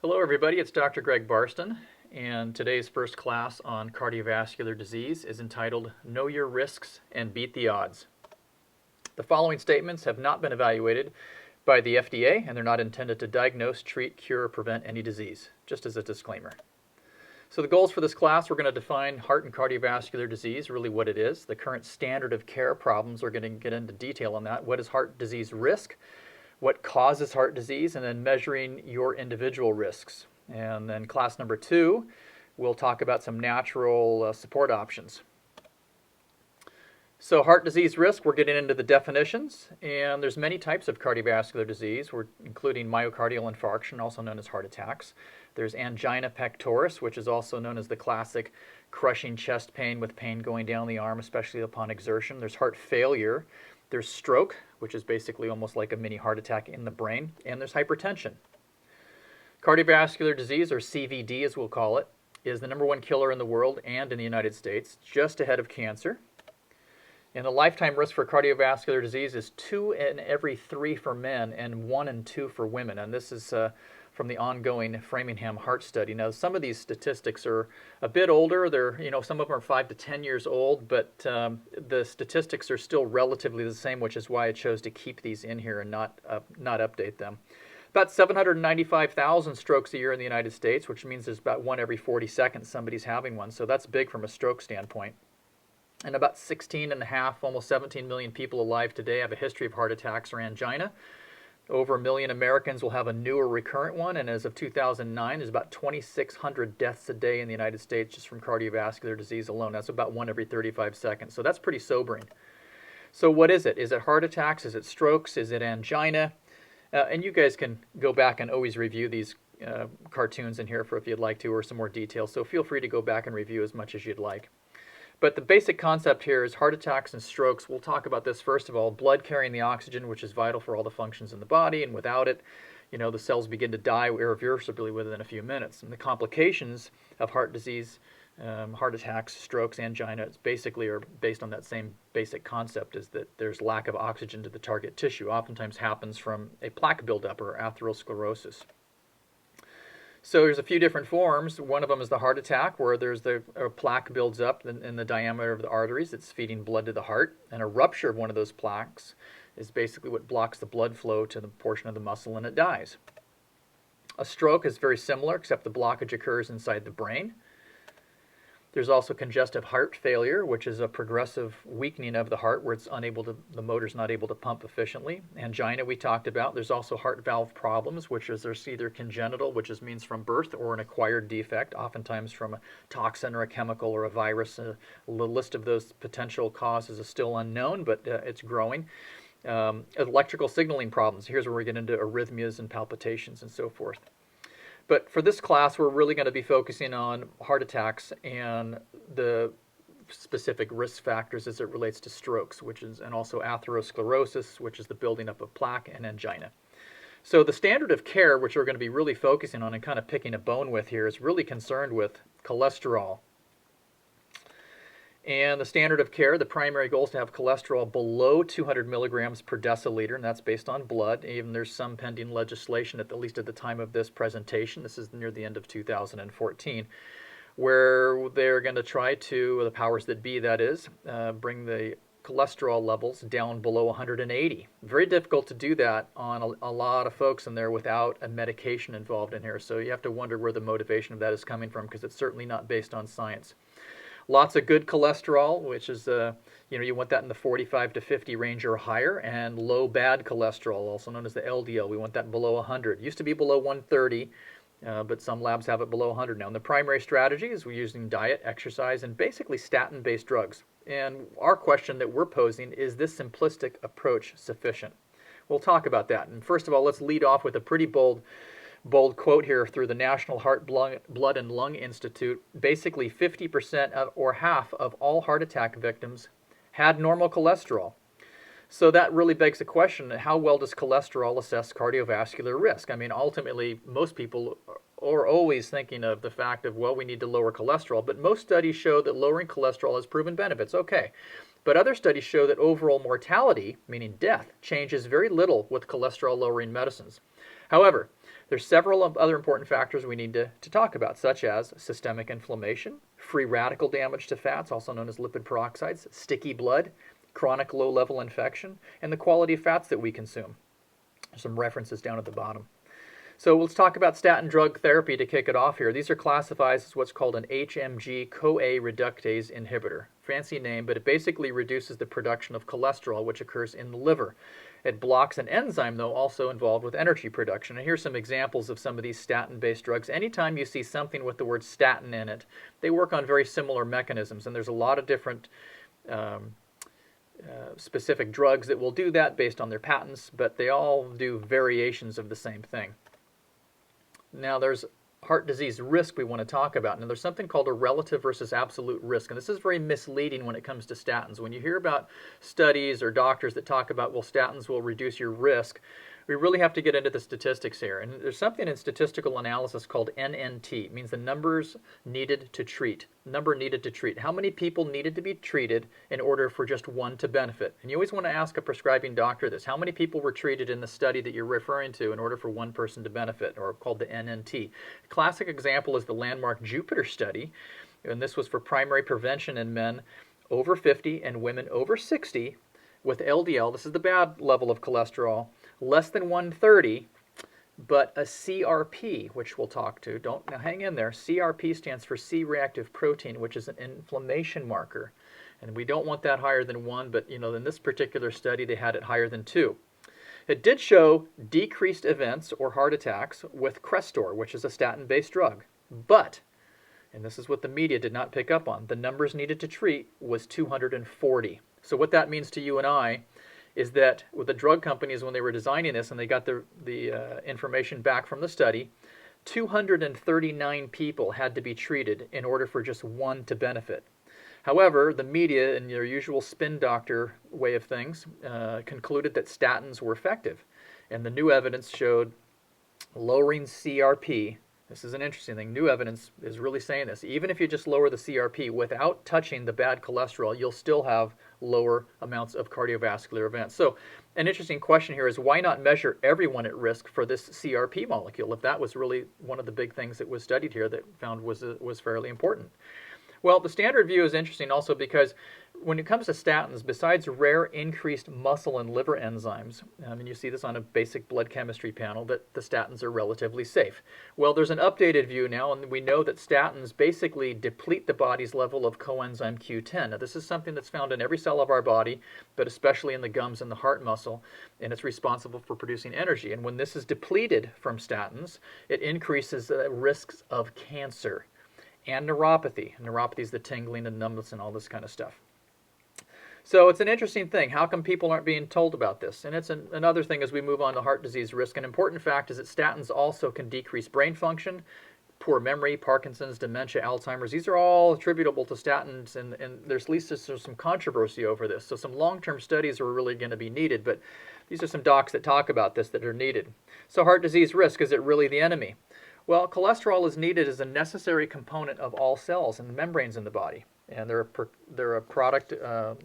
Hello everybody, it's Dr. Greg Barston, and today's first class on cardiovascular disease is entitled Know Your Risks and Beat the Odds. The following statements have not been evaluated by the FDA, and they're not intended to diagnose, treat, cure, or prevent any disease, just as a disclaimer. So the goals for this class, we're going to define heart and cardiovascular disease, really what it is, the current standard of care problems, we're going to get into detail on that, what is heart disease risk, what causes heart disease, and then measuring your individual risks. And then class number 2, we'll talk about some natural support options. So heart disease risk, we're getting into the definitions, and there's many types of cardiovascular disease, including myocardial infarction, also known as heart attacks. There's angina pectoris, which is also known as the classic crushing chest pain with pain going down the arm, especially upon exertion. There's heart failure. There's stroke, which is basically almost like a mini heart attack in the brain, and there's hypertension. Cardiovascular disease, or CVD as we'll call it, is the #1 killer in the world and in the United States, just ahead of cancer. And the lifetime risk for cardiovascular disease is 2 in every 3 for men and 1 in 2 for women. And this is from the ongoing Framingham Heart Study. Now, some of these statistics are a bit older. They're, some of them are 5 to 10 years old, but the statistics are still relatively the same, which is why I chose to keep these in here and not update them. About 795,000 strokes a year in the United States, which means there's about 1 every 40 seconds somebody's having one. So that's big from a stroke standpoint. And about 16.5, almost 17 million people alive today have a history of heart attacks or angina. Over 1 million Americans will have a new or recurrent one, and as of 2009, there's about 2,600 deaths a day in the United States just from cardiovascular disease alone. That's about 1 every 35 seconds. So that's pretty sobering. So what is it? Is it heart attacks? Is it strokes? Is it angina? And you guys can go back and always review these cartoons in here if you'd like to, or some more details. So feel free to go back and review as much as you'd like. But the basic concept here is heart attacks and strokes. We'll talk about this first of all. Blood carrying the oxygen, which is vital for all the functions in the body, and without it, the cells begin to die irreversibly within a few minutes. And the complications of heart disease, heart attacks, strokes, angina, basically are based on that same basic concept, is that there's lack of oxygen to the target tissue. Oftentimes happens from a plaque buildup or atherosclerosis. So there's a few different forms. One of them is the heart attack, where there's a plaque builds up in the diameter of the arteries. It's feeding blood to the heart. And a rupture of one of those plaques is basically what blocks the blood flow to the portion of the muscle, and it dies. A stroke is very similar, except the blockage occurs inside the brain. There's also congestive heart failure, which is a progressive weakening of the heart where the motor's not able to pump efficiently. Angina we talked about. There's also heart valve problems, which is there's either congenital, which means from birth, or an acquired defect, oftentimes from a toxin or a chemical or a virus. The list of those potential causes is still unknown, but it's growing. Electrical signaling problems. Here's where we get into arrhythmias and palpitations and so forth. But for this class, we're really going to be focusing on heart attacks and the specific risk factors as it relates to strokes, and also atherosclerosis, which is the building up of plaque, and angina. So the standard of care, which we're going to be really focusing on and kind of picking a bone with here, is really concerned with cholesterol. And the standard of care, the primary goal is to have cholesterol below 200 milligrams per deciliter, and that's based on blood. Even there's some pending legislation, at least at the time of this presentation, this is near the end of 2014, where they're going to try to, the powers that be, that is, bring the cholesterol levels down below 180. Very difficult to do that on a lot of folks in there without a medication involved in here. So you have to wonder where the motivation of that is coming from, because it's certainly not based on science. Lots of good cholesterol, which is, you want that in the 45 to 50 range or higher, and low bad cholesterol, also known as the LDL. We want that below 100. It used to be below 130, but some labs have it below 100 now. And the primary strategy is we're using diet, exercise, and basically statin-based drugs. And our question that we're posing is this simplistic approach sufficient? We'll talk about that. And first of all, let's lead off with a pretty bold quote here through the National Heart, Blood, and Lung Institute. Basically, 50% or half of all heart attack victims had normal cholesterol. So that really begs the question, how well does cholesterol assess cardiovascular risk? I mean, ultimately, most people are always thinking of the fact of, well, we need to lower cholesterol, but most studies show that lowering cholesterol has proven benefits. Okay. But other studies show that overall mortality, meaning death, changes very little with cholesterol-lowering medicines. However, There's several other important factors we need to talk about, such as systemic inflammation, free radical damage to fats, also known as lipid peroxides, sticky blood, chronic low-level infection, and the quality of fats that we consume. There's some references down at the bottom. So let's talk about statin drug therapy to kick it off here. These are classified as what's called an HMG-CoA reductase inhibitor. Fancy name, but it basically reduces the production of cholesterol, which occurs in the liver. It blocks an enzyme, though, also involved with energy production. And here's some examples of some of these statin-based drugs. Anytime you see something with the word statin in it, they work on very similar mechanisms, and there's a lot of different specific drugs that will do that based on their patents, but they all do variations of the same thing. Now there's heart disease risk we want to talk about. Now there's something called a relative versus absolute risk, and this is very misleading when it comes to statins. When you hear about studies or doctors that talk about, well, statins will reduce your risk, we really have to get into the statistics here. And there's something in statistical analysis called NNT. It means the numbers needed to treat. Number needed to treat. How many people needed to be treated in order for just one to benefit? And you always want to ask a prescribing doctor this. How many people were treated in the study that you're referring to in order for one person to benefit, or called the NNT? A classic example is the landmark Jupiter study, and this was for primary prevention in men over 50 and women over 60 with LDL. This is the bad level of cholesterol, less than 130, but a CRP, which we'll talk to. Now hang in there. CRP stands for C-reactive protein, which is an inflammation marker. And we don't want that higher than 1, but in this particular study, they had it higher than 2. It did show decreased events or heart attacks with Crestor, which is a statin-based drug. But, and this is what the media did not pick up on, the numbers needed to treat was 240. So what that means to you and I is that with the drug companies, when they were designing this and they got the information back from the study, 239 people had to be treated in order for just one to benefit. However, the media, in their usual spin doctor way of things, concluded that statins were effective. And the new evidence showed lowering CRP. This is an interesting thing. New evidence is really saying this. Even if you just lower the CRP without touching the bad cholesterol, you'll still have lower amounts of cardiovascular events. So an interesting question here is, why not measure everyone at risk for this CRP molecule, if that was really one of the big things that was studied here that found was fairly important? Well, the standard view is interesting also because when it comes to statins, besides rare increased muscle and liver enzymes, and you see this on a basic blood chemistry panel, that the statins are relatively safe. Well, there's an updated view now, and we know that statins basically deplete the body's level of coenzyme Q10. Now, this is something that's found in every cell of our body, but especially in the gums and the heart muscle, and it's responsible for producing energy. And when this is depleted from statins, it increases risks of cancer and neuropathy. Neuropathy is the tingling and numbness and all this kind of stuff. So it's an interesting thing. How come people aren't being told about this? And it's another thing as we move on to heart disease risk. An important fact is that statins also can decrease brain function, poor memory, Parkinson's, dementia, Alzheimer's. These are all attributable to statins, and there's at least some controversy over this. So some long-term studies are really going to be needed, but these are some docs that talk about this that are needed. So heart disease risk, is it really the enemy? Well, cholesterol is needed as a necessary component of all cells and membranes in the body. And they're a product of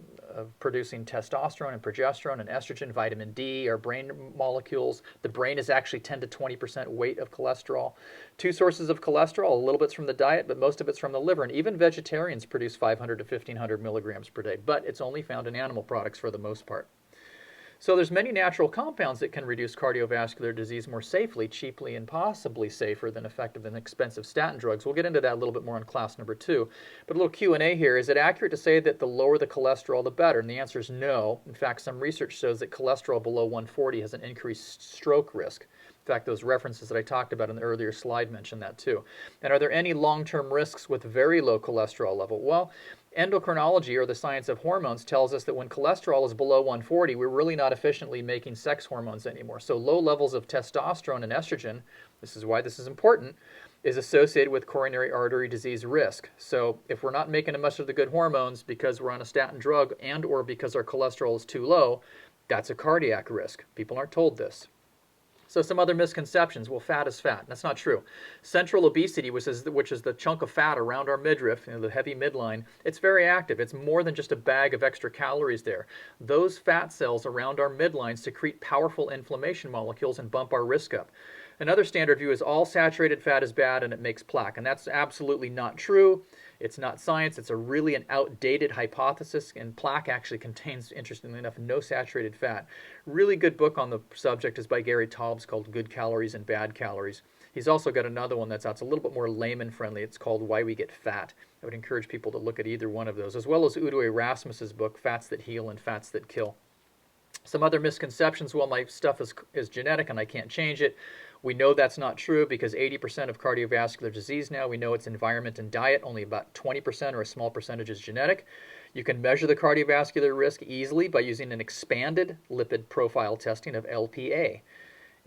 producing testosterone and progesterone and estrogen, vitamin D, our brain molecules. The brain is actually 10 to 20% weight of cholesterol. Two sources of cholesterol, a little bit's from the diet, but most of it's from the liver. And even vegetarians produce 500 to 1,500 milligrams per day, but it's only found in animal products for the most part. So there's many natural compounds that can reduce cardiovascular disease more safely, cheaply, and possibly safer than effective and expensive statin drugs. We'll get into that a little bit more in class number 2. But a little Q&A here. Is it accurate to say that the lower the cholesterol, the better? And the answer is no. In fact, some research shows that cholesterol below 140 has an increased stroke risk. In fact, those references that I talked about in the earlier slide mention that too. And are there any long-term risks with very low cholesterol level? Well, endocrinology, or the science of hormones, tells us that when cholesterol is below 140, we're really not efficiently making sex hormones anymore. So low levels of testosterone and estrogen, this is why this is important, is associated with coronary artery disease risk. So if we're not making much of the good hormones because we're on a statin drug and or because our cholesterol is too low, that's a cardiac risk. People aren't told this. So some other misconceptions. Well, fat is fat. That's not true. Central obesity, which is the chunk of fat around our midriff, the heavy midline, it's very active. It's more than just a bag of extra calories there. Those fat cells around our midline secrete powerful inflammation molecules and bump our risk up. Another standard view is all saturated fat is bad and it makes plaque, and that's absolutely not true. It's not science. It's really an outdated hypothesis, and plaque actually contains, interestingly enough, no saturated fat. Really good book on the subject is by Gary Taubes called Good Calories and Bad Calories. He's also got another one that's out. It's a little bit more layman friendly. It's called Why We Get Fat. I would encourage people to look at either one of those, as well as Udo Erasmus's book, Fats That Heal and Fats That Kill. Some other misconceptions, well, my stuff is genetic and I can't change it. We know that's not true because 80% of cardiovascular disease now, we know it's environment and diet. Only about 20% or a small percentage is genetic. You can measure the cardiovascular risk easily by using an expanded lipid profile testing of LPA.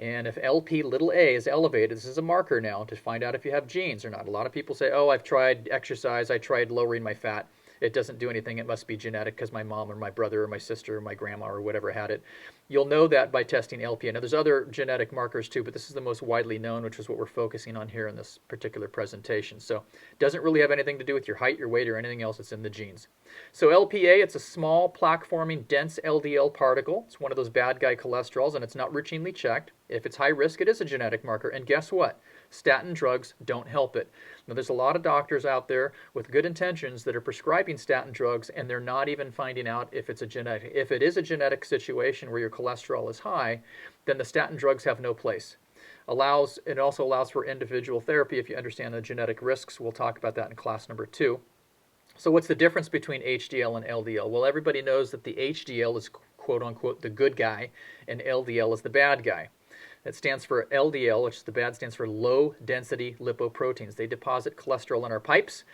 And if LP little a is elevated, this is a marker now to find out if you have genes or not. A lot of people say, oh, I've tried exercise, I tried lowering my fat. It doesn't do anything. It must be genetic because my mom or my brother or my sister or my grandma or whatever had it. You'll know that by testing LPA. Now, there's other genetic markers too, but this is the most widely known, which is what we're focusing on here in this particular presentation. So it doesn't really have anything to do with your height, your weight, or anything else. It's in the genes. So LPA, it's a small plaque-forming dense LDL particle. It's one of those bad guy cholesterols, and it's not routinely checked. If it's high risk, it is a genetic marker. And guess what? Statin drugs don't help it. Now, there's a lot of doctors out there with good intentions that are prescribing statin drugs, and they're not even finding out if it's a genetic. If it is a genetic situation where your cholesterol is high, then the statin drugs have no place. It also allows for individual therapy if you understand the genetic risks. We'll talk about that in class number 2. So what's the difference between HDL and LDL? Well, everybody knows that the HDL is quote-unquote the good guy, and LDL is the bad guy. It stands for LDL, which is the bad, stands for low-density lipoproteins. They deposit cholesterol in our pipes,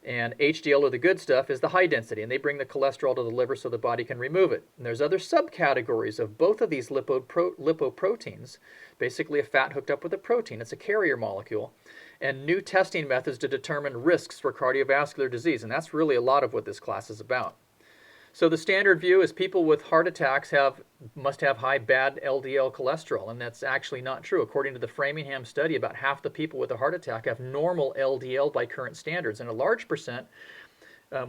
and HDL, or the good stuff, is the high density, and they bring the cholesterol to the liver so the body can remove it. And there's other subcategories of both of these lipoproteins, basically a fat hooked up with a protein. It's a carrier molecule, and new testing methods to determine risks for cardiovascular disease, and that's really a lot of what this class is about. So the standard view is people with heart attacks must have high bad LDL cholesterol, and that's actually not true. According to the Framingham study, about half the people with a heart attack have normal LDL by current standards, and a large percent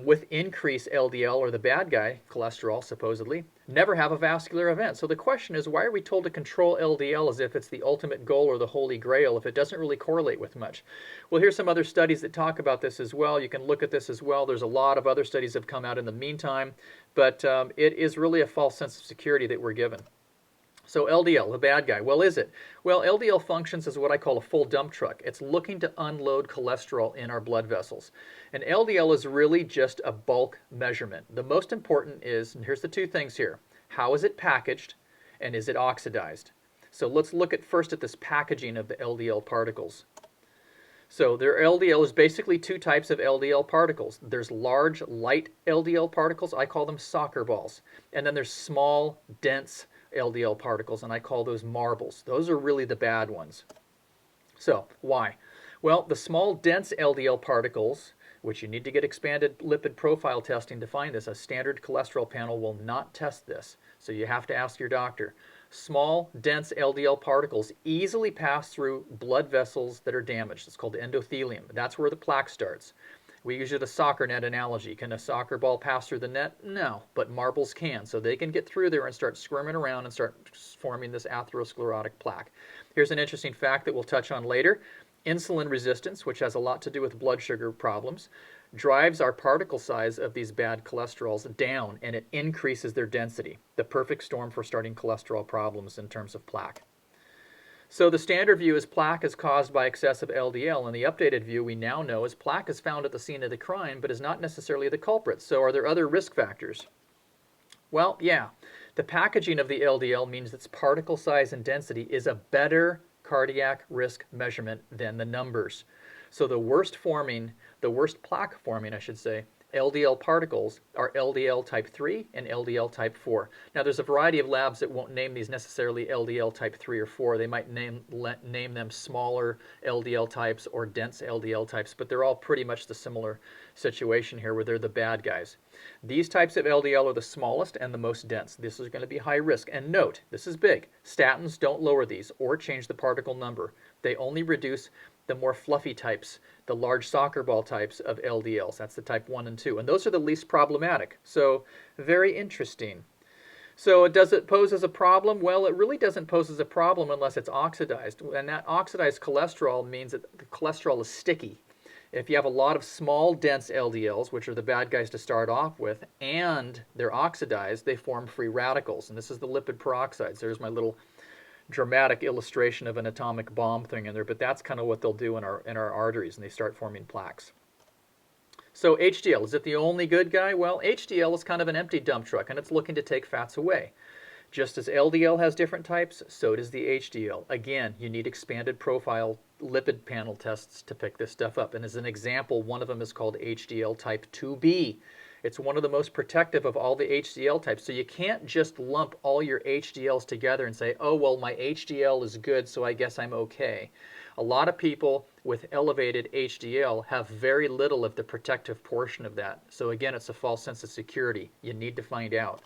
with increased LDL, or the bad guy cholesterol supposedly, never have a vascular event. So the question is, why are we told to control LDL as if it's the ultimate goal or the holy grail if it doesn't really correlate with much? Well, here's some other studies that talk about this as well. You can look at this as well. There's a lot of other studies that have come out in the meantime, but it is really a false sense of security that we're given. So LDL, the bad guy. Well, is it? Well, LDL functions as what I call a full dump truck. It's looking to unload cholesterol in our blood vessels. And LDL is really just a bulk measurement. The most important is, and here's the two things here, how is it packaged and is it oxidized? So let's look at first at this packaging of the LDL particles. So their LDL is basically two types of LDL particles. There's large, light LDL particles. I call them soccer balls. And then there's small, dense LDL particles, and I call those marbles. Those are really the bad ones. So why? Well, the small, dense LDL particles, which you need to get expanded lipid profile testing to find this. A standard cholesterol panel will not test this, so you have to ask your doctor. Small, dense LDL particles easily pass through blood vessels that are damaged. It's called endothelium. That's where the plaque starts. We use the soccer net analogy. Can a soccer ball pass through the net? No, but marbles can. So they can get through there and start squirming around and start forming this atherosclerotic plaque. Here's an interesting fact that we'll touch on later. Insulin resistance, which has a lot to do with blood sugar problems, drives our particle size of these bad cholesterols down, and it increases their density. The perfect storm for starting cholesterol problems in terms of plaque. So the standard view is plaque is caused by excessive LDL, and the updated view we now know is plaque is found at the scene of the crime, but is not necessarily the culprit. So are there other risk factors? Well, yeah. The packaging of the LDL means its particle size and density is a better cardiac risk measurement than the numbers. So the worst plaque forming, I should say, LDL particles are LDL type 3 and LDL type 4. Now there's a variety of labs that won't name these necessarily LDL type 3 or 4. They might name them smaller LDL types or dense LDL types, but they're all pretty much the similar situation here where they're the bad guys. These types of LDL are the smallest and the most dense. This is going to be high risk. And note, this is big. Statins don't lower these or change the particle number. They only reduce the more fluffy types, the large soccer ball types of LDLs. That's the type 1 and 2. And those are the least problematic. So very interesting. So does it pose as a problem? Well, it really doesn't pose as a problem unless it's oxidized. And that oxidized cholesterol means that the cholesterol is sticky. If you have a lot of small, dense LDLs, which are the bad guys to start off with, and they're oxidized, they form free radicals. And this is the lipid peroxides. There's my little dramatic illustration of an atomic bomb thing in there, but that's kind of what they'll do in our arteries, and they start forming plaques. So HDL, is it the only good guy? Well, HDL is kind of an empty dump truck, and it's looking to take fats away. Just as LDL has different types, so does the HDL. Again, you need expanded profile lipid panel tests to pick this stuff up. And as an example, one of them is called HDL type 2B. It's one of the most protective of all the HDL types. So you can't just lump all your HDLs together and say, oh, well, my HDL is good, so I guess I'm okay. A lot of people with elevated HDL have very little of the protective portion of that. So again, it's a false sense of security. You need to find out.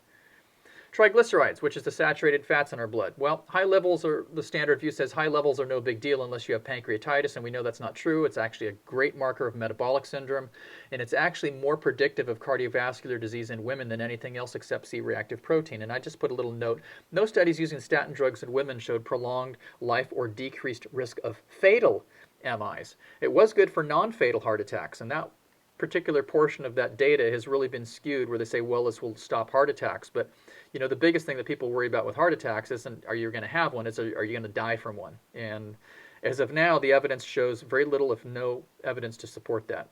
Triglycerides, which is the saturated fats in our blood. Well, high levels are, the standard view says high levels are no big deal unless you have pancreatitis, and we know that's not true. It's actually a great marker of metabolic syndrome, and it's actually more predictive of cardiovascular disease in women than anything else except C-reactive protein. And I just put a little note. No studies using statin drugs in women showed prolonged life or decreased risk of fatal MIs. It was good for non-fatal heart attacks, and that particular portion of that data has really been skewed where they say, well, this will stop heart attacks. But you know, the biggest thing that people worry about with heart attacks isn't are you going to have one, it's are you going to die from one. And as of now, the evidence shows very little, if no evidence to support that.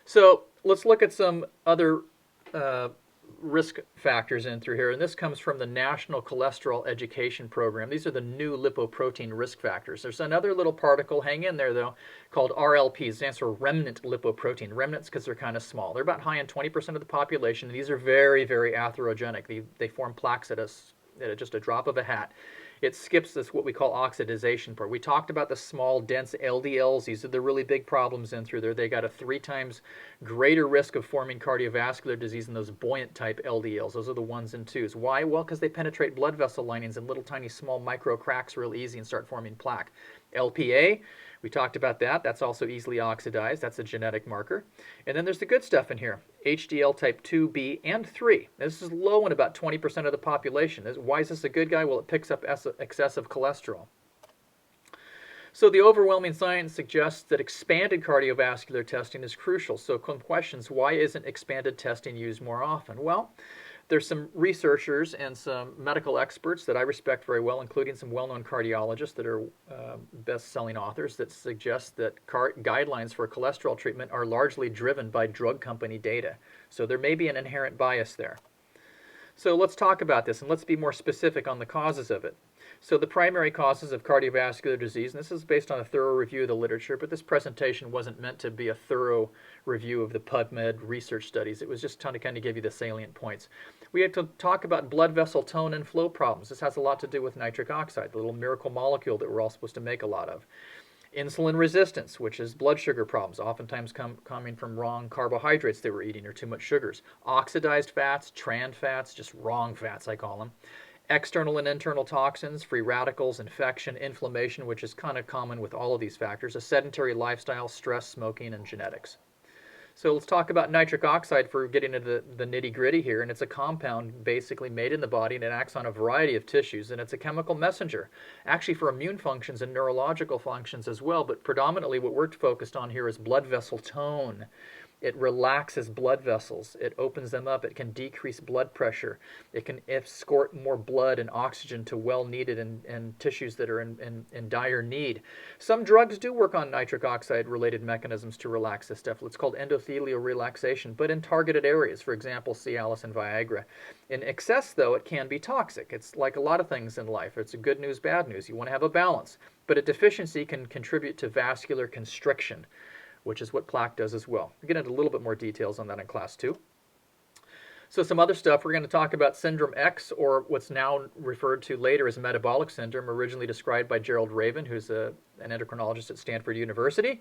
So let's look at some other risk factors in through here, and this comes from the National Cholesterol Education Program. These are the new lipoprotein risk factors. There's another little particle, hang in there though, called RLPs. It stands for remnant lipoprotein. Remnants because they're kind of small. They're about high in 20% of the population. These are very, very atherogenic. They form plaques at just a drop of a hat. It skips this what we call oxidization part. We talked about the small, dense LDLs. These are the really big problems in through there. They got a 3 times greater risk of forming cardiovascular disease than those buoyant type LDLs. Those are the 1s and 2s. Why? Well, because they penetrate blood vessel linings in little tiny small micro cracks real easy and start forming plaque. LPA, we talked about that. That's also easily oxidized. That's a genetic marker. And then there's the good stuff in here. HDL type 2B and 3. This is low in about 20% of the population. Why is this a good guy? Well, it picks up excessive cholesterol. So the overwhelming science suggests that expanded cardiovascular testing is crucial. So questions, why isn't expanded testing used more often? Well, there's some researchers and some medical experts that I respect very well, including some well-known cardiologists that are best-selling authors that suggest that guidelines for cholesterol treatment are largely driven by drug company data. So there may be an inherent bias there. So let's talk about this, and let's be more specific on the causes of it. So the primary causes of cardiovascular disease, and this is based on a thorough review of the literature, but this presentation wasn't meant to be a thorough review of the PubMed research studies. It was just to kind of give you the salient points. We have to talk about blood vessel tone and flow problems. This has a lot to do with nitric oxide, the little miracle molecule that we're all supposed to make a lot of. Insulin resistance, which is blood sugar problems, oftentimes coming from wrong carbohydrates they were eating or too much sugars. Oxidized fats, trans fats, just wrong fats I call them. External and internal toxins, free radicals, infection, inflammation, which is kind of common with all of these factors, a sedentary lifestyle, stress, smoking, and genetics. So let's talk about nitric oxide for getting into the nitty-gritty here. And it's a compound basically made in the body, and it acts on a variety of tissues. And it's a chemical messenger, actually for immune functions and neurological functions as well. But predominantly what we're focused on here is blood vessel tone. It relaxes blood vessels. It opens them up. It can decrease blood pressure. It can escort more blood and oxygen to well-needed and tissues that are in dire need. Some drugs do work on nitric oxide-related mechanisms to relax this stuff. It's called endothelial relaxation, but in targeted areas, for example, Cialis and Viagra. In excess, though, it can be toxic. It's like a lot of things in life. It's a good news, bad news. You want to have a balance. But a deficiency can contribute to vascular constriction, which is what plaque does as well. We'll get into a little bit more details on that in class 2. So some other stuff, we're going to talk about syndrome X, or what's now referred to later as metabolic syndrome, originally described by Gerald Raven, who's an endocrinologist at Stanford University.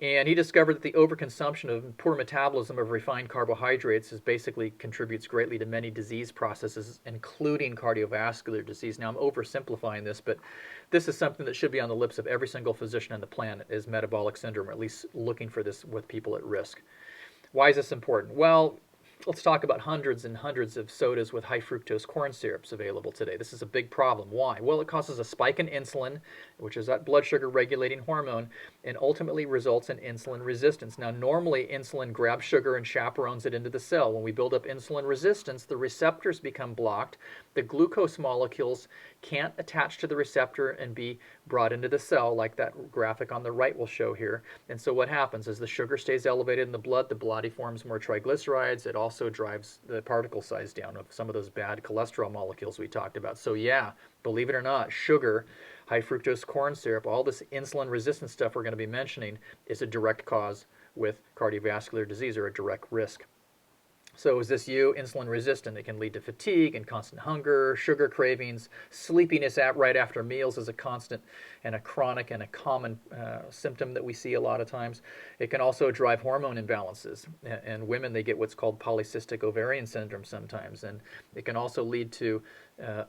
And he discovered that the overconsumption of poor metabolism of refined carbohydrates basically contributes greatly to many disease processes, including cardiovascular disease. Now, I'm oversimplifying this, but this is something that should be on the lips of every single physician on the planet, is metabolic syndrome, or at least looking for this with people at risk. Why is this important? Well, Let's talk about hundreds and hundreds of sodas with high fructose corn syrups available today. This is a big problem. Why? Well, it causes a spike in insulin, which is that blood sugar regulating hormone, and ultimately results in insulin resistance. Now, normally insulin grabs sugar and chaperones it into the cell. When we build up insulin resistance, the receptors become blocked. The glucose molecules can't attach to the receptor and be brought into the cell, like that graphic on the right will show here. And so what happens is the sugar stays elevated in the blood, the body forms more triglycerides. It also drives the particle size down of some of those bad cholesterol molecules we talked about. So yeah, believe it or not, sugar, high fructose corn syrup, all this insulin resistant stuff we're going to be mentioning is a direct cause with cardiovascular disease, or a direct risk. So is this you? Insulin resistant. It can lead to fatigue and constant hunger, sugar cravings, sleepiness right after meals is a constant and a chronic and a common symptom that we see a lot of times. It can also drive hormone imbalances. And women, they get what's called polycystic ovarian syndrome sometimes. And it can also lead to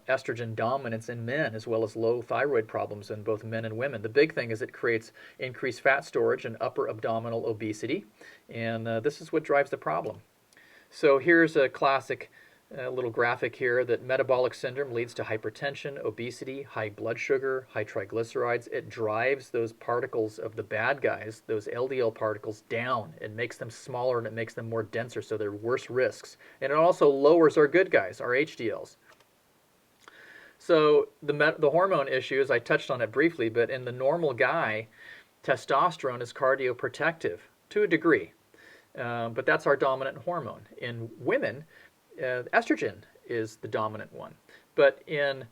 estrogen dominance in men, as well as low thyroid problems in both men and women. The big thing is it creates increased fat storage and upper abdominal obesity. And this is what drives the problem. So here's a classic little graphic here that metabolic syndrome leads to hypertension, obesity, high blood sugar, high triglycerides. It drives those particles of the bad guys, those LDL particles, down. It makes them smaller and it makes them more denser, so they're worse risks. And it also lowers our good guys, our HDLs. So the hormone issues, I touched on it briefly, but in the normal guy, testosterone is cardioprotective to a degree. But that's our dominant hormone. In women, estrogen is the dominant one. But in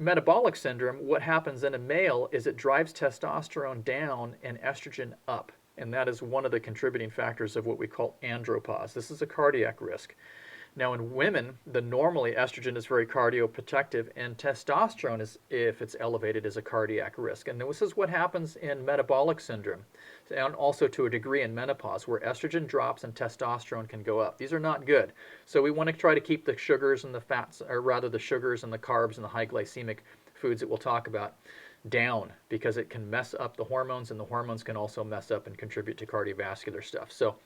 metabolic syndrome, what happens in a male is it drives testosterone down and estrogen up. And that is one of the contributing factors of what we call andropause. This is a cardiac risk. Now in women, normally estrogen is very cardioprotective, and testosterone, is, if it's elevated, is a cardiac risk. And this is what happens in metabolic syndrome, and also to a degree in menopause, where estrogen drops and testosterone can go up. These are not good. So we want to try to keep the sugars and the fats, or rather the sugars and the carbs and the high glycemic foods that we'll talk about, down, because it can mess up the hormones, and the hormones can also mess up and contribute to cardiovascular stuff. So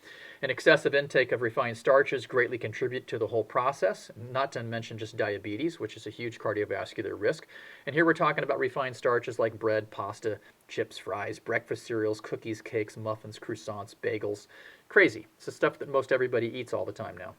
an excessive intake of refined starches greatly contribute to the whole process, not to mention just diabetes, which is a huge cardiovascular risk. And here we're talking about refined starches like bread, pasta, chips, fries, breakfast cereals, cookies, cakes, muffins, croissants, bagels. Crazy. It's the stuff that most everybody eats all the time now.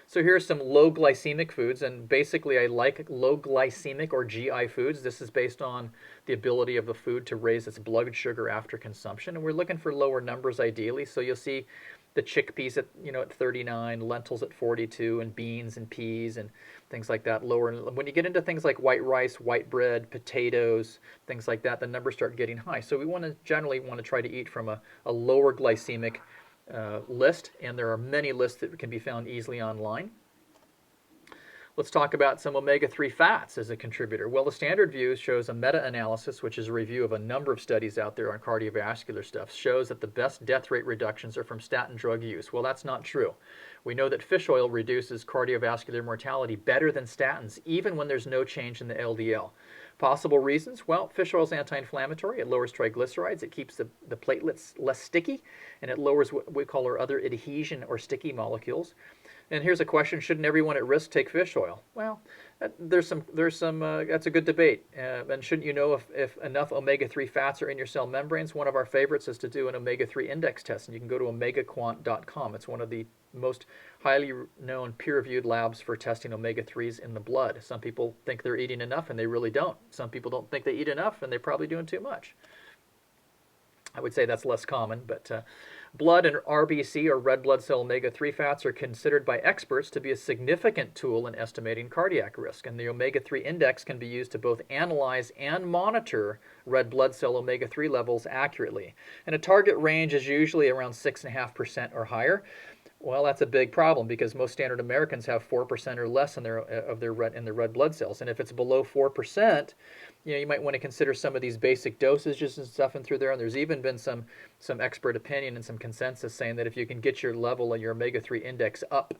So here's some low glycemic foods, and basically I like low glycemic or GI foods. This is based on the ability of the food to raise its blood sugar after consumption, and we're looking for lower numbers ideally. So you'll see the chickpeas at 39, lentils at 42, and beans and peas and things like that lower. And when you get into things like white rice, white bread, potatoes, things like that, the numbers start getting high. So we generally want to try to eat from a lower glycemic list, and there are many lists that can be found easily online. Let's talk about some omega-3 fats as a contributor. Well, the standard view shows a meta-analysis, which is a review of a number of studies out there on cardiovascular stuff, shows that the best death rate reductions are from statin drug use. Well, that's not true. We know that fish oil reduces cardiovascular mortality better than statins, even when there's no change in the LDL. Possible reasons? Well, fish oil is anti-inflammatory. It lowers triglycerides. It keeps the platelets less sticky, and it lowers what we call our other adhesion or sticky molecules. And here's a question: shouldn't everyone at risk take fish oil? Well, that's a good debate. And shouldn't you know if enough omega-3 fats are in your cell membranes? One of our favorites is to do an omega-3 index test, and you can go to omegaquant.com. It's one of the most highly known peer-reviewed labs for testing omega-3s in the blood. Some people think they're eating enough, and they really don't. Some people don't think they eat enough, and they're probably doing too much. I would say that's less common, but blood and RBC, or red blood cell omega-3 fats, are considered by experts to be a significant tool in estimating cardiac risk, and the omega-3 index can be used to both analyze and monitor red blood cell omega-3 levels accurately. And a target range is usually around 6.5% or higher. Well, that's a big problem, because most standard Americans have 4% or less in their red blood cells, and if it's below 4%, you might want to consider some of these basic dosages and stuff in through there. And there's even been some expert opinion and some consensus saying that if you can get your level of your omega-3 index up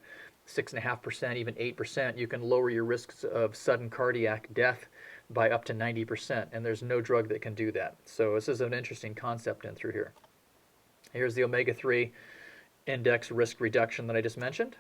6.5%, even 8%, you can lower your risks of sudden cardiac death by up to 90%. And there's no drug that can do that. So this is an interesting concept in through here. Here's the omega-3 index risk reduction that I just mentioned.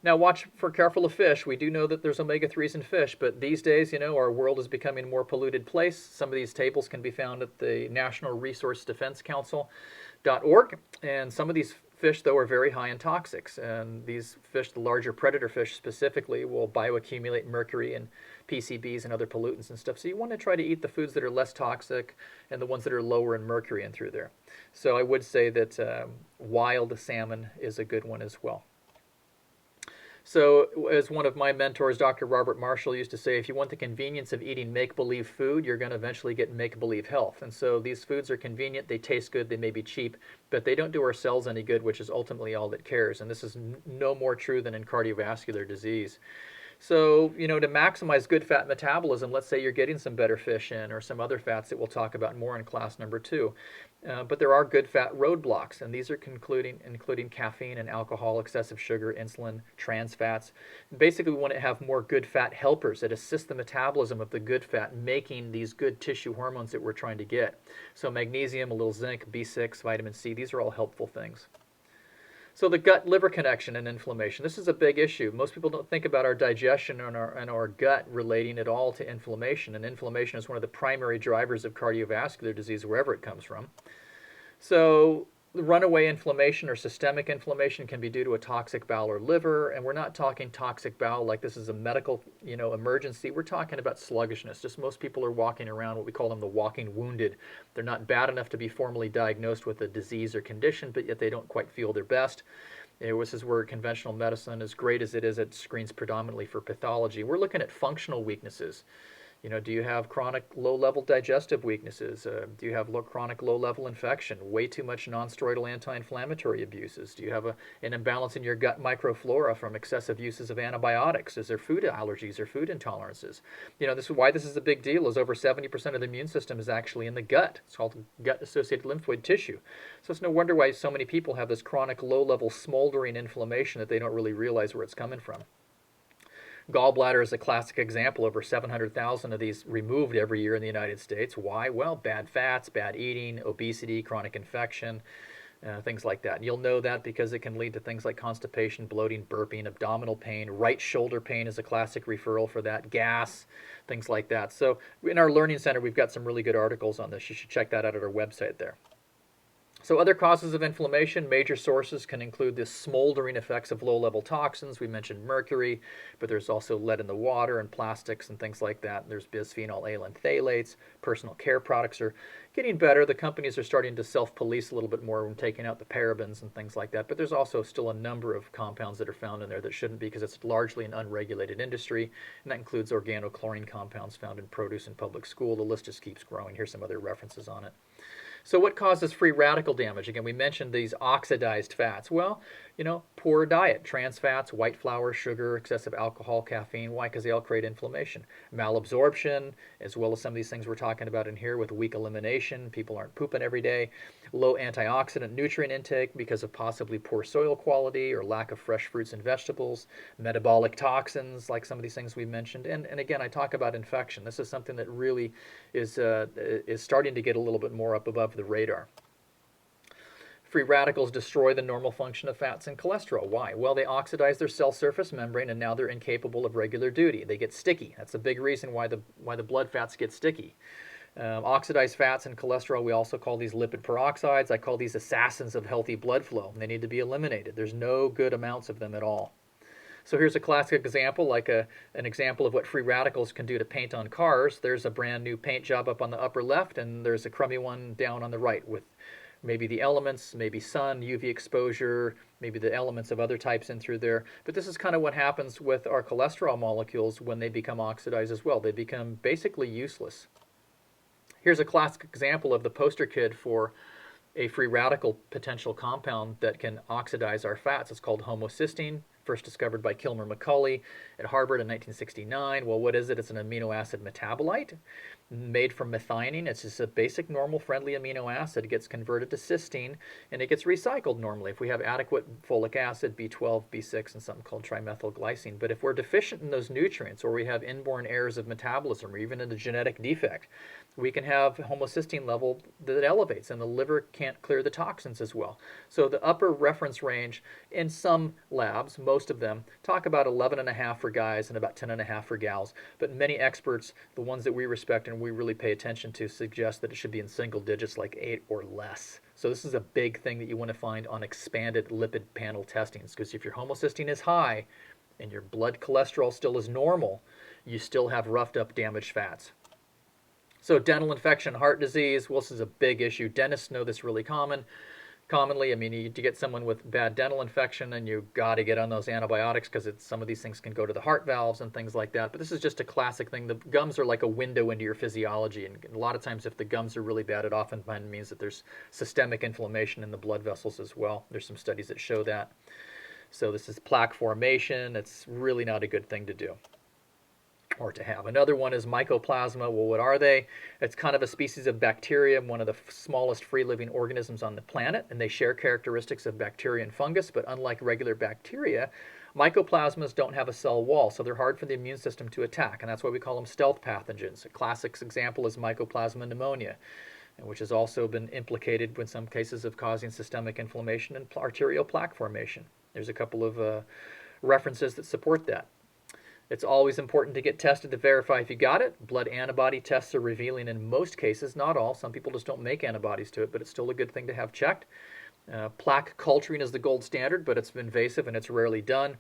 Now watch for careful of fish. We do know that there's omega-3s in fish, but these days, our world is becoming a more polluted place. Some of these tables can be found at the National Resource Defense Council.org, and some of these fish, though, are very high in toxics. And these fish, the larger predator fish specifically, will bioaccumulate mercury and PCBs and other pollutants and stuff. So you want to try to eat the foods that are less toxic and the ones that are lower in mercury in through there. So I would say that wild salmon is a good one as well. So, as one of my mentors, Dr. Robert Marshall, used to say, if you want the convenience of eating make-believe food, you're going to eventually get make-believe health. And so these foods are convenient, they taste good, they may be cheap, but they don't do our cells any good, which is ultimately all that cares. And this is no more true than in cardiovascular disease. So, to maximize good fat metabolism, let's say you're getting some better fish in or some other fats that we'll talk about more in class number 2. But there are good fat roadblocks, and these are including caffeine and alcohol, excessive sugar, insulin, trans fats. Basically, we want to have more good fat helpers that assist the metabolism of the good fat, making these good tissue hormones that we're trying to get. So magnesium, a little zinc, B6, vitamin C, these are all helpful things. So the gut-liver connection and inflammation. This is a big issue. Most people don't think about our digestion and our gut relating at all to inflammation. And inflammation is one of the primary drivers of cardiovascular disease wherever it comes from. So the runaway inflammation or systemic inflammation can be due to a toxic bowel or liver. And we're not talking toxic bowel like this is a medical emergency. We're talking about sluggishness. Just most people are walking around what we call them the walking wounded. They're not bad enough to be formally diagnosed with a disease or condition, but yet they don't quite feel their best. This is where conventional medicine, as great as it screens predominantly for pathology. We're looking at functional weaknesses. Do you have chronic low-level digestive weaknesses? Do you have chronic low-level infection? Way too much non-steroidal anti-inflammatory abuses? Do you have an imbalance in your gut microflora from excessive uses of antibiotics? Is there food allergies or food intolerances? This is why this is a big deal, is over 70% of the immune system is actually in the gut. It's called gut-associated lymphoid tissue. So it's no wonder why so many people have this chronic low-level smoldering inflammation that they don't really realize where it's coming from. Gallbladder is a classic example. Over 700,000 of these removed every year in the United States. Why? Well, bad fats, bad eating, obesity, chronic infection, things like that. And you'll know that because it can lead to things like constipation, bloating, burping, abdominal pain. Right shoulder pain is a classic referral for that. Gas, things like that. So in our Learning Center, we've got some really good articles on this. You should check that out at our website there. So other causes of inflammation, major sources can include the smoldering effects of low-level toxins. We mentioned mercury, but there's also lead in the water and plastics and things like that. There's bisphenol A and phthalates. Personal care products are getting better. The companies are starting to self-police a little bit more when taking out the parabens and things like that. But there's also still a number of compounds that are found in there that shouldn't be because it's largely an unregulated industry. And that includes organochlorine compounds found in produce and public school. The list just keeps growing. Here's some other references on it. So what causes free radical damage? Again, we mentioned these oxidized fats. Well, poor diet, trans fats, white flour, sugar, excessive alcohol, caffeine. Why? Because they all create inflammation. Malabsorption, as well as some of these things we're talking about in here with weak elimination. People aren't pooping every day. Low antioxidant nutrient intake because of possibly poor soil quality or lack of fresh fruits and vegetables. Metabolic toxins, like some of these things we mentioned. And again, I talk about infection. This is something that really is starting to get a little bit more up above the radar. Free radicals destroy the normal function of fats and cholesterol. Why? Well, they oxidize their cell surface membrane and now they're incapable of regular duty. They get sticky. That's a big reason why the blood fats get sticky. Oxidized fats and cholesterol, we also call these lipid peroxides. I call these assassins of healthy blood flow. They need to be eliminated. There's no good amounts of them at all. So here's a classic example, like an example of what free radicals can do to paint on cars. There's a brand new paint job up on the upper left, and there's a crummy one down on the right with maybe the elements, maybe sun, UV exposure, maybe the elements of other types in through there. But this is kind of what happens with our cholesterol molecules when they become oxidized as well. They become basically useless. Here's a classic example of the poster kid for a free radical potential compound that can oxidize our fats. It's called homocysteine. first discovered by Kilmer McCulley at Harvard in 1969. Well, what is it? It's an amino acid metabolite made from methionine. It's just a basic normal friendly amino acid. It gets converted to cysteine and it gets recycled normally if we have adequate folic acid, B12, B6, and something called trimethylglycine. But if we're deficient in those nutrients, or we have inborn errors of metabolism, or even in a genetic defect, we can have homocysteine level that elevates, and the liver can't clear the toxins as well. So the upper reference range in some labs, most of them, talk about 11.5 for guys and about 10.5 for gals. But many experts, the ones that we respect and we really pay attention to, suggest that it should be in single digits, like 8 or less. So this is a big thing that you want to find on expanded lipid panel testings, because if your homocysteine is high and your blood cholesterol still is normal, you still have roughed up damaged fats. So dental infection, heart disease, well, this is a big issue. Dentists know this really commonly. I mean, you get someone with bad dental infection and you got to get on those antibiotics because some of these things can go to the heart valves and things like that. But this is just a classic thing. The gums are like a window into your physiology. And a lot of times if the gums are really bad, it often means that there's systemic inflammation in the blood vessels as well. There's some studies that show that. So this is plaque formation. It's really not a good thing to do or to have. Another one is mycoplasma. Well, what are they? It's kind of a species of bacteria, one of the smallest free-living organisms on the planet, and they share characteristics of bacteria and fungus, but unlike regular bacteria, mycoplasmas don't have a cell wall, so they're hard for the immune system to attack, and that's why we call them stealth pathogens. A classic example is Mycoplasma pneumonia, which has also been implicated in some cases of causing systemic inflammation and arterial plaque formation. There's a couple of references that support that. It's always important to get tested to verify if you got it. Blood antibody tests are revealing in most cases, not all. Some people just don't make antibodies to it, but it's still a good thing to have checked. Plaque culturing is the gold standard, but it's invasive and it's rarely done.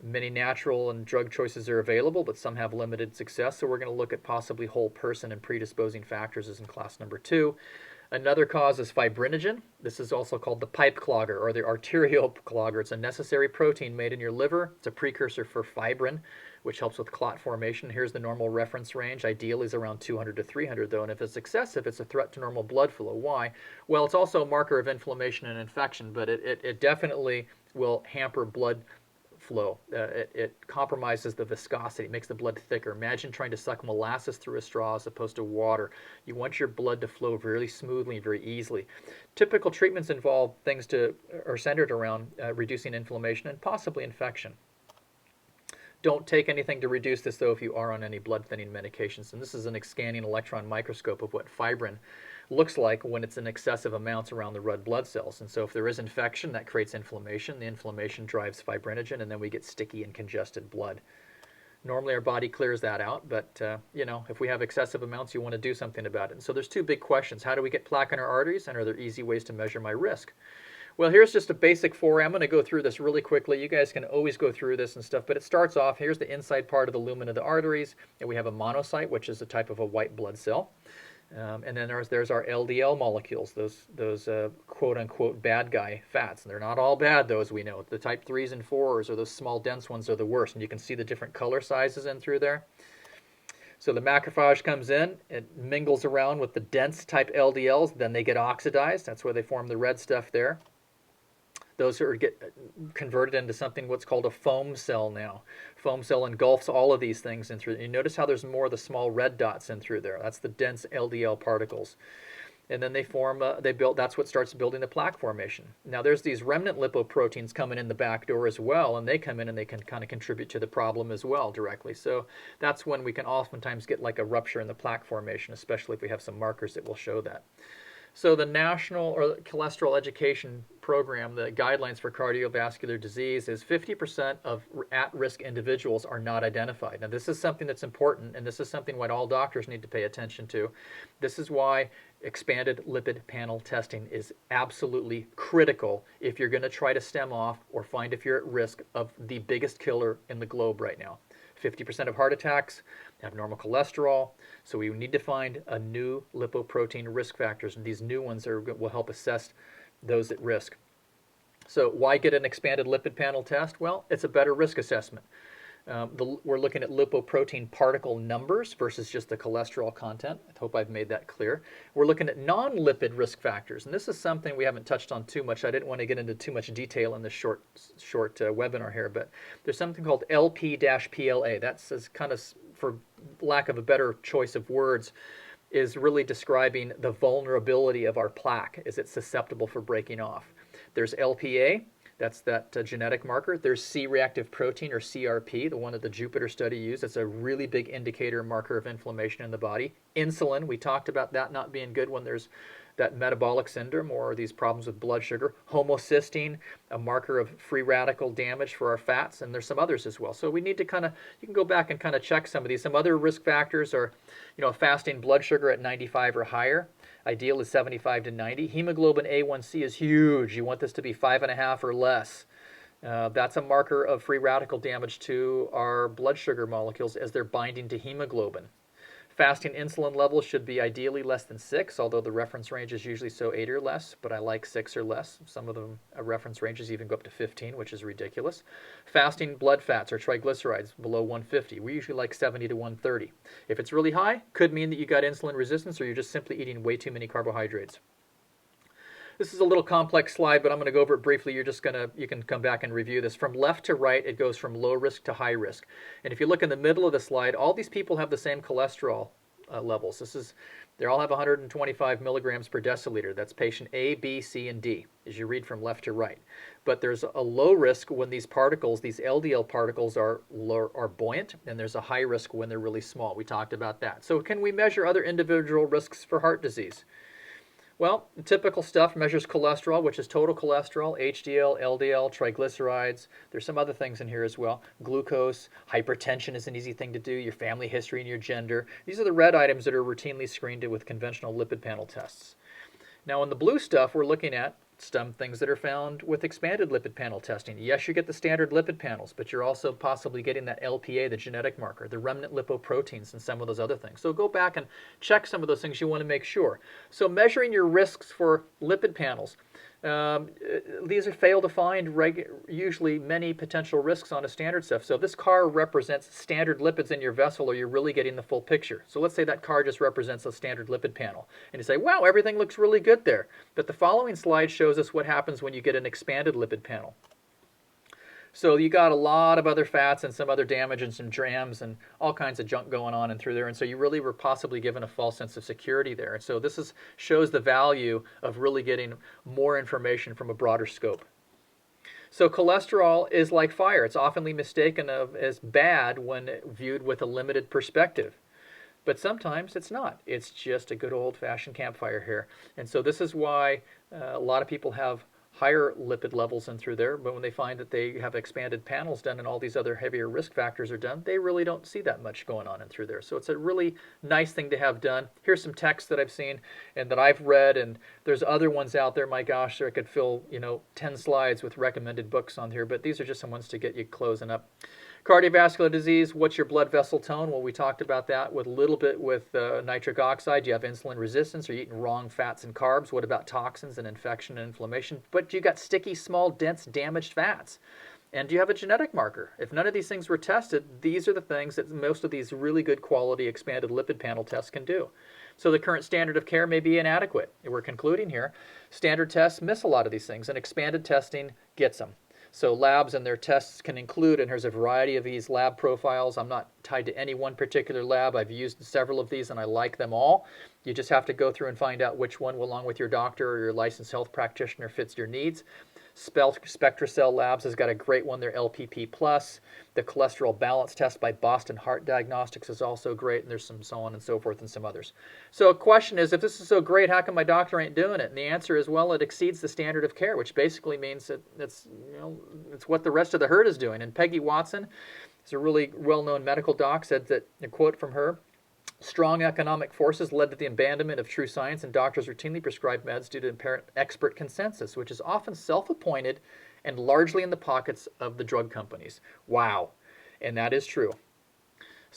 Many natural and drug choices are available, but some have limited success. So we're going to look at possibly whole person and predisposing factors as in class number 2. Another cause is fibrinogen. This is also called the pipe clogger or the arterial clogger. It's a necessary protein made in your liver. It's a precursor for fibrin, which helps with clot formation. Here's the normal reference range. Ideally is around 200 to 300 though, and if it's excessive, it's a threat to normal blood flow. Why? Well, it's also a marker of inflammation and infection, but it definitely will hamper blood flow. It compromises the viscosity, makes the blood thicker. Imagine trying to suck molasses through a straw as opposed to water. You want your blood to flow really smoothly and very easily. Typical treatments involve things are centered around reducing inflammation and possibly infection. Don't take anything to reduce this, though, if you are on any blood thinning medications. And this is an scanning electron microscope of what fibrin looks like when it's in excessive amounts around the red blood cells. And so if there is infection, that creates inflammation. The inflammation drives fibrinogen, and then we get sticky and congested blood. Normally our body clears that out, but if we have excessive amounts, you want to do something about it. And so there's two big questions. How do we get plaque in our arteries, and are there easy ways to measure my risk? Well, here's just a basic foray. I'm going to go through this really quickly. You guys can always go through this and stuff, but it starts off, here's the inside part of the lumen of the arteries, and we have a monocyte, which is a type of a white blood cell. And then there's our LDL molecules, those quote-unquote bad guy fats. And they're not all bad, though, as we know. The type 3s and 4s, or those small dense ones, are the worst. And you can see the different color sizes in through there. So the macrophage comes in, it mingles around with the dense type LDLs, then they get oxidized. That's where they form the red stuff there. Those get converted into something what's called a foam cell now. Foam cell engulfs all of these things in through. You notice how there's more of the small red dots in through there. That's the dense LDL particles. And then they form, that's what starts building the plaque formation. Now there's these remnant lipoproteins coming in the back door as well, and they come in and they can kind of contribute to the problem as well directly. So that's when we can oftentimes get like a rupture in the plaque formation, especially if we have some markers that will show that. So the National Cholesterol Education Program, the guidelines for cardiovascular disease, is 50% of at-risk individuals are not identified. Now this is something that's important, and this is something what all doctors need to pay attention to. This is why expanded lipid panel testing is absolutely critical if you're going to try to stem off or find if you're at risk of the biggest killer in the globe right now. 50% of heart attacks have normal cholesterol, so we need to find a new lipoprotein risk factors, and these new ones will help assess those at risk. So why get an expanded lipid panel test? Well, it's a better risk assessment. We're looking at lipoprotein particle numbers versus just the cholesterol content. I hope I've made that clear. We're looking at non-lipid risk factors, and this is something we haven't touched on too much. I didn't want to get into too much detail in this short webinar here, but there's something called LP-PLA. That's as kind of, for lack of a better choice of words, is really describing the vulnerability of our plaque. Is it susceptible for breaking off? There's LPA. That's that genetic marker. There's C-reactive protein, or CRP, the one that the Jupiter study used. It's a really big indicator marker of inflammation in the body. Insulin, we talked about that not being good when there's that metabolic syndrome or these problems with blood sugar. Homocysteine, a marker of free radical damage for our fats, and there's some others as well. So we need to you can go back and kind of check some of these. Some other risk factors are, fasting blood sugar at 95 or higher. Ideal is 75 to 90. Hemoglobin A1C is huge. You want this to be 5.5 or less. That's a marker of free radical damage to our blood sugar molecules as they're binding to hemoglobin. Fasting insulin levels should be ideally less than 6, although the reference range is usually 8 or less, but I like 6 or less. Some of them reference ranges even go up to 15, which is ridiculous. Fasting blood fats or triglycerides below 150. We usually like 70 to 130. If it's really high, could mean that you got insulin resistance or you're just simply eating way too many carbohydrates. This is a little complex slide, but I'm going to go over it briefly. You can come back and review this. From left to right, it goes from low risk to high risk. And if you look in the middle of the slide, all these people have the same cholesterol levels. They all have 125 milligrams per deciliter. That's patient A, B, C, and D, as you read from left to right. But there's a low risk when these particles, these LDL particles, are buoyant, and there's a high risk when they're really small. We talked about that. So can we measure other individual risks for heart disease? Well, the typical stuff measures cholesterol, which is total cholesterol, HDL, LDL, triglycerides. There's some other things in here as well. Glucose, hypertension is an easy thing to do, your family history and your gender. These are the red items that are routinely screened with conventional lipid panel tests. Now, in the blue stuff, we're looking at some things that are found with expanded lipid panel testing. Yes, you get the standard lipid panels, but you're also possibly getting that LPA, the genetic marker, the remnant lipoproteins, and some of those other things. So go back and check some of those things you want to make sure. So measuring your risks for lipid panels. These are fail to find usually many potential risks on a standard stuff. So if this car represents standard lipids in your vessel, or you're really getting the full picture. So let's say that car just represents a standard lipid panel. And you say, wow, everything looks really good there. But the following slide shows us what happens when you get an expanded lipid panel. So you got a lot of other fats and some other damage and some drams and all kinds of junk going on and through there. And so you really were possibly given a false sense of security there. And so this shows the value of really getting more information from a broader scope. So cholesterol is like fire. It's often mistaken as bad when viewed with a limited perspective. But sometimes it's not. It's just a good old-fashioned campfire here. And so this is why a lot of people have higher lipid levels in through there, but when they find that they have expanded panels done and all these other heavier risk factors are done, they really don't see that much going on in through there. So it's a really nice thing to have done. Here's some text that I've seen and that I've read, and there's other ones out there. My gosh, I could fill 10 slides with recommended books on here, but these are just some ones to get you closing up. Cardiovascular disease, what's your blood vessel tone? Well, we talked about that with a little bit with nitric oxide. Do you have insulin resistance? Are you eating wrong fats and carbs? What about toxins and infection and inflammation? But you got sticky, small, dense, damaged fats. And do you have a genetic marker? If none of these things were tested, these are the things that most of these really good quality expanded lipid panel tests can do. So the current standard of care may be inadequate. We're concluding here. Standard tests miss a lot of these things, and expanded testing gets them. So labs and their tests can include, and there's a variety of these lab profiles. I'm not tied to any one particular lab. I've used several of these and I like them all. You just have to go through and find out which one, along with your doctor or your licensed health practitioner, fits your needs. SpectraCell Labs has got a great one, their LPP+. The cholesterol balance test by Boston Heart Diagnostics is also great, and there's some so on and so forth and some others. So a question is, if this is so great, how come my doctor ain't doing it? And the answer is, well, it exceeds the standard of care, which basically means that it's what the rest of the herd is doing. And Peggy Watson is a really well-known medical doc, said that, a quote from her, strong economic forces led to the abandonment of true science, and doctors routinely prescribe meds due to apparent expert consensus, which is often self-appointed and largely in the pockets of the drug companies. Wow. And that is true.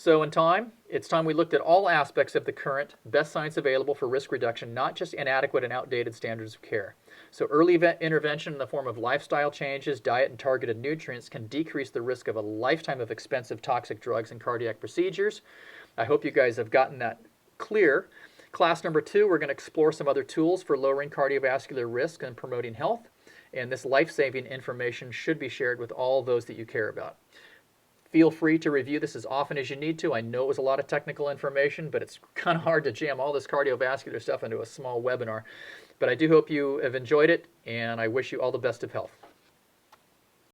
So it's time we looked at all aspects of the current best science available for risk reduction, not just inadequate and outdated standards of care. So early intervention in the form of lifestyle changes, diet, and targeted nutrients can decrease the risk of a lifetime of expensive toxic drugs and cardiac procedures. I hope you guys have gotten that clear. Class number 2, we're going to explore some other tools for lowering cardiovascular risk and promoting health. And this life-saving information should be shared with all those that you care about. Feel free to review this as often as you need to. I know it was a lot of technical information, but it's kind of hard to jam all this cardiovascular stuff into a small webinar. But I do hope you have enjoyed it, and I wish you all the best of health.